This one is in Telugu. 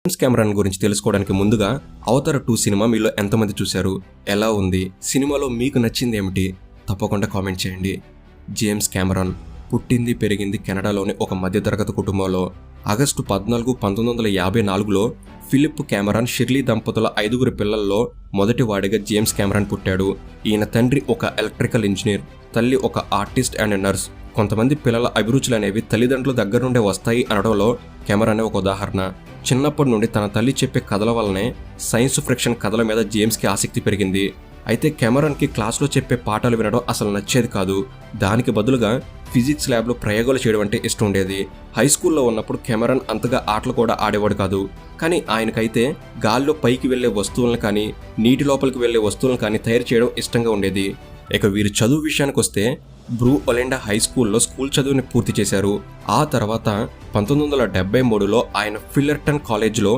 జేమ్స్ కెమెరాన్ గురించి తెలుసుకోవడానికి ముందుగా అవతార్ 2 సినిమా మీలో ఎంతమంది చూశారు, ఎలా ఉంది, సినిమాలో మీకు నచ్చింది ఏమిటి తప్పకుండా కామెంట్ చేయండి. జేమ్స్ కెమెరాన్ పుట్టింది పెరిగింది కెనడాలోని ఒక మధ్యతరగతి కుటుంబంలో. ఆగస్టు 14, 1954లో ఫిలిప్ కెమెరాన్ షిర్లీ దంపతుల 5 పిల్లల్లో మొదటి వాడిగా జేమ్స్ కెమెరాన్ పుట్టాడు. ఈయన తండ్రి ఒక ఎలక్ట్రికల్ ఇంజనీర్, తల్లి ఒక ఆర్టిస్ట్ అండ్ నర్స్. కొంతమంది పిల్లల అభిరుచులు అనేవి తల్లిదండ్రుల దగ్గర నుండే వస్తాయి అనడంలో కెమెరానే ఒక ఉదాహరణ. చిన్నప్పటి నుండి తన తల్లి చెప్పే కథల వల్లనే సైన్స్ ఫ్రిక్షన్ కథల మీద జేమ్స్కి ఆసక్తి పెరిగింది. అయితే కెమెరాన్కి క్లాస్లో చెప్పే పాఠాలు వినడం అసలు నచ్చేది కాదు. దానికి బదులుగా ఫిజిక్స్ ల్యాబ్లో ప్రయోగాలు చేయడం అంటే ఇష్టం ఉండేది. హై స్కూల్లో ఉన్నప్పుడు కెమెరాన్ అంతగా ఆటలు కూడా ఆడేవాడు కాదు. కానీ ఆయనకైతే గాల్లో పైకి వెళ్లే వస్తువులను కానీ నీటి లోపలికి వెళ్లే వస్తువులను కానీ తయారు చేయడం ఇష్టంగా ఉండేది. ఇక వీరి చదువు విషయానికి వస్తే బ్రూ ఒలెండా హై స్కూల్లో స్కూల్ చదువుని పూర్తి చేశారు. ఆ తర్వాత 1973లో ఆయన ఫిల్లర్టన్ కాలేజ్లో